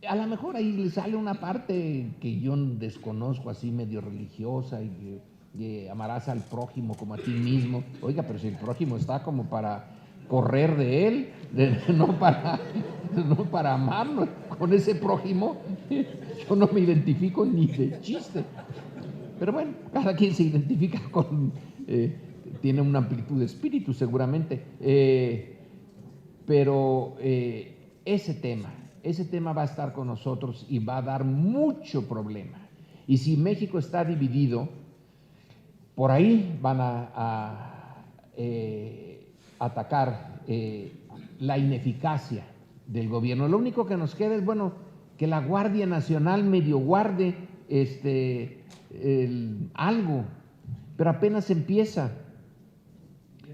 A lo mejor ahí le sale una parte que yo desconozco, así medio religiosa, y que amarás al prójimo como a ti mismo. Oiga, pero si el prójimo está como para correr de él, no para amarlo, con ese prójimo yo no me identifico ni de chiste. Pero bueno, cada quien se identifica con, tiene una amplitud de espíritu seguramente, pero ese tema va a estar con nosotros y va a dar mucho problema. Y si México está dividido, por ahí van a atacar la ineficacia del gobierno. Lo único que nos queda es, bueno, que la Guardia Nacional medio guarde algo, pero apenas empieza.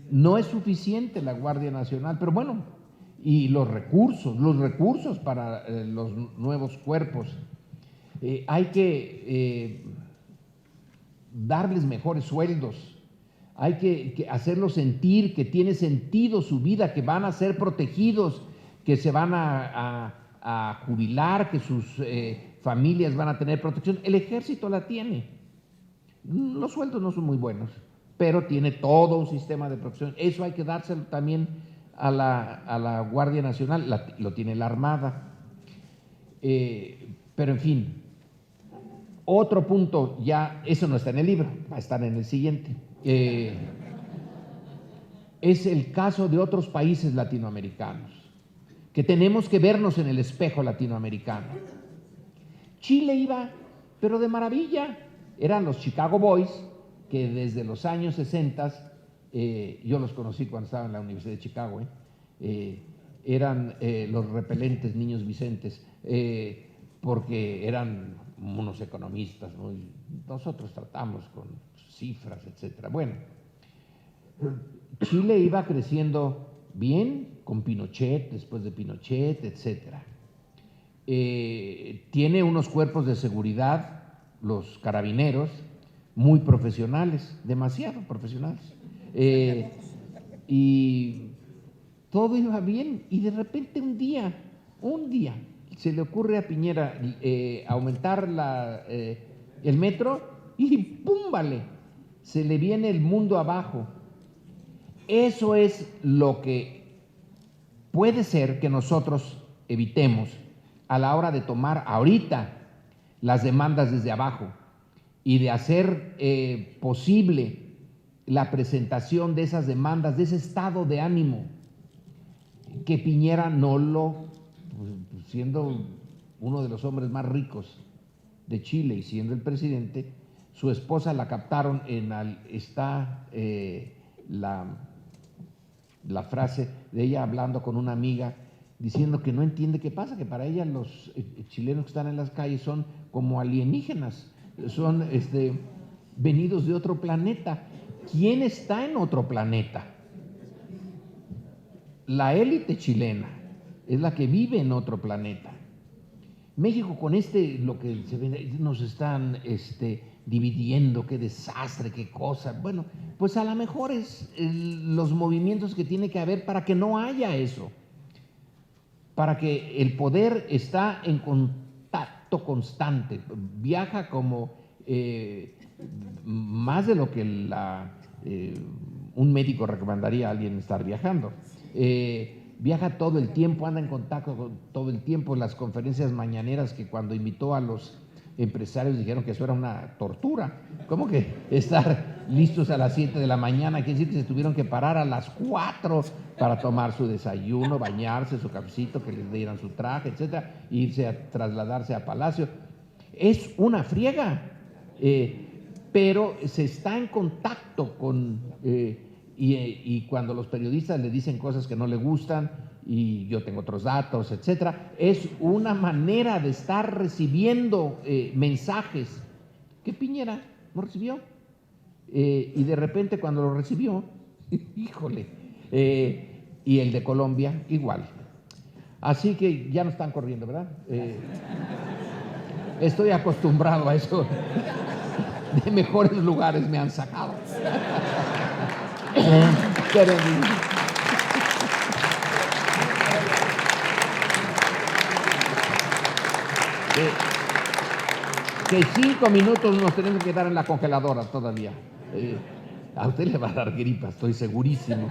No es suficiente la Guardia Nacional, pero bueno, y los recursos para los nuevos cuerpos. Hay que darles mejores sueldos, hay que hacerlos sentir que tiene sentido su vida, que van a ser protegidos, que se van a jubilar, que sus familias van a tener protección. El ejército la tiene. Los sueldos no son muy buenos, pero tiene todo un sistema de protección. Eso hay que dárselo también a la Guardia Nacional, lo tiene la Armada. Pero en fin, otro punto, ya eso no está en el libro, va a estar en el siguiente. Es el caso de otros países latinoamericanos, que tenemos que vernos en el espejo latinoamericano. Chile iba, pero de maravilla. Eran los Chicago Boys, que desde los años 60, yo los conocí cuando estaba en la Universidad de Chicago, eran los repelentes niños Vicentes, porque eran unos economistas, ¿no? Y nosotros tratamos con cifras, etcétera. Bueno, Chile iba creciendo bien con Pinochet, después de Pinochet, etcétera. Tiene unos cuerpos de seguridad, los carabineros, muy profesionales, demasiado profesionales. Y todo iba bien, y de repente un día se le ocurre a Piñera aumentar el metro y ¡pum! Vale, se le viene el mundo abajo. Eso es lo que puede ser que nosotros evitemos a la hora de tomar ahorita las demandas desde abajo y de hacer posible la presentación de esas demandas, de ese estado de ánimo, que Piñera no siendo uno de los hombres más ricos de Chile y siendo el presidente, su esposa la captaron la frase de ella hablando con una amiga, diciendo que no entiende qué pasa, que para ella los chilenos que están en las calles son como alienígenas, son venidos de otro planeta. ¿Quién está en otro planeta? La élite chilena es la que vive en otro planeta. México con lo que se ve, nos están dividiendo, qué desastre, qué cosa. Bueno, pues a lo mejor es los movimientos que tiene que haber para que no haya eso, para que el poder está en contacto constante, viaja como más de lo que un médico recomendaría a alguien estar viajando. Viaja todo el tiempo, anda en contacto todo el tiempo. Las conferencias mañaneras que cuando invitó a los empresarios dijeron que eso era una tortura. ¿Cómo que estar listos a las 7 de la mañana? Quiere decir que se tuvieron que parar a las 4 para tomar su desayuno, bañarse, su cafecito, que les dieran su traje, etcétera, e irse a trasladarse a Palacio. Es una friega, pero se está en contacto con... Y cuando los periodistas le dicen cosas que no le gustan, y yo tengo otros datos, etcétera, es una manera de estar recibiendo mensajes que Piñera no recibió. Y de repente cuando lo recibió, híjole, y el de Colombia igual. Así que ya no están corriendo, ¿verdad? Estoy acostumbrado a eso. De mejores lugares me han sacado. Que 5 minutos nos tenemos que quedar en la congeladora todavía. A usted le va a dar gripa, estoy segurísimo.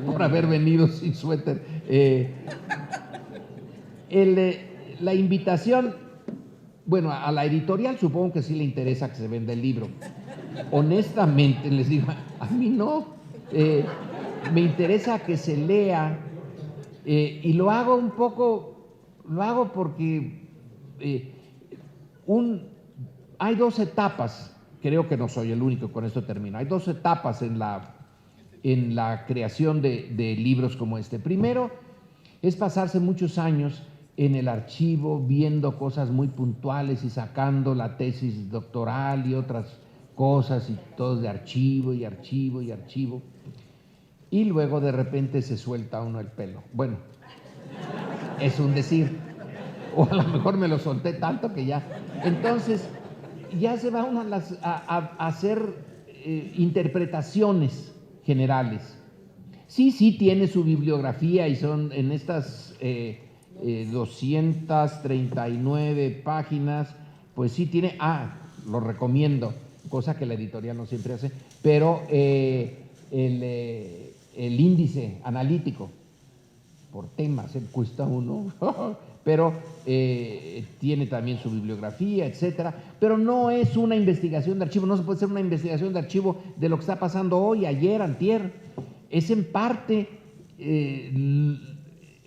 Por haber venido sin suéter. La invitación, bueno, a la editorial supongo que sí le interesa que se venda el libro. Honestamente les digo, a mí no. Me interesa que se lea y lo hago porque hay 2 etapas, creo que no soy el único, con esto termino. Hay 2 etapas en la creación de libros como este. Primero es pasarse muchos años en el archivo viendo cosas muy puntuales y sacando la tesis doctoral y otras cosas y todo de archivo y archivo y archivo, y luego de repente se suelta uno el pelo. Bueno, es un decir, o a lo mejor me lo solté tanto que ya. Entonces ya se va uno a hacer interpretaciones generales. Sí tiene su bibliografía y son en estas 239 páginas, pues sí tiene, lo recomiendo, cosa que la editorial no siempre hace, pero el índice analítico por temas, cuesta uno, pero tiene también su bibliografía, etcétera, pero no es una investigación de archivo, no se puede hacer una investigación de archivo de lo que está pasando hoy, ayer, antier, es en parte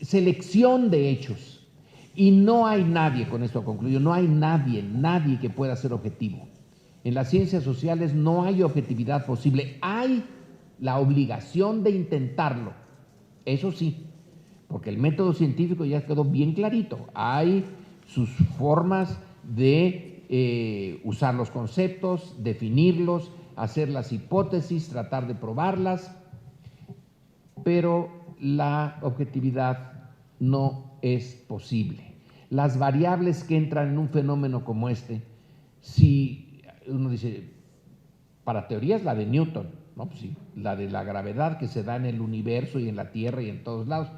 selección de hechos, y no hay nadie, con esto concluyo, no hay nadie que pueda ser objetivo. En las ciencias sociales no hay objetividad posible, hay la obligación de intentarlo, eso sí, porque el método científico ya quedó bien clarito, hay sus formas de usar los conceptos, definirlos, hacer las hipótesis, tratar de probarlas, pero la objetividad no es posible. Las variables que entran en un fenómeno como este, si uno dice, para teoría es la de Newton, ¿no? Pues sí, la de la gravedad que se da en el universo y en la Tierra y en todos lados,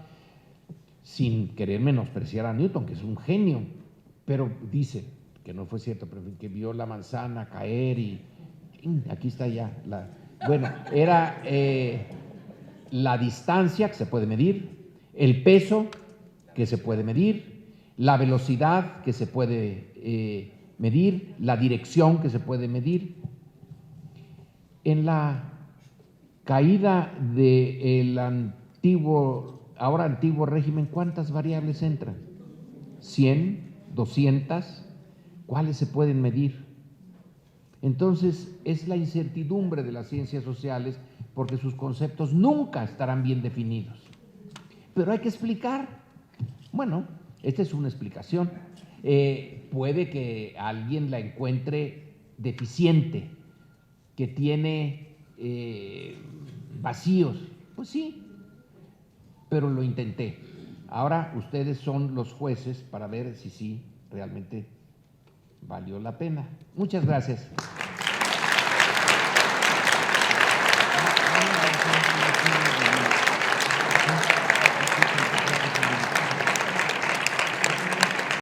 sin querer menospreciar a Newton, que es un genio, pero dice, que no fue cierto, pero que vio la manzana caer y aquí está ya, bueno, era la distancia que se puede medir, el peso que se puede medir, la velocidad que se puede medir, la dirección que se puede medir. En la caída del ahora antiguo régimen, ¿cuántas variables entran? ¿100? ¿200? ¿Cuáles se pueden medir? Entonces, es la incertidumbre de las ciencias sociales porque sus conceptos nunca estarán bien definidos. Pero hay que explicar. Bueno, esta es una explicación. Puede que alguien la encuentre deficiente, que tiene vacíos. Pues sí, pero lo intenté. Ahora ustedes son los jueces para ver si sí realmente valió la pena. Muchas gracias.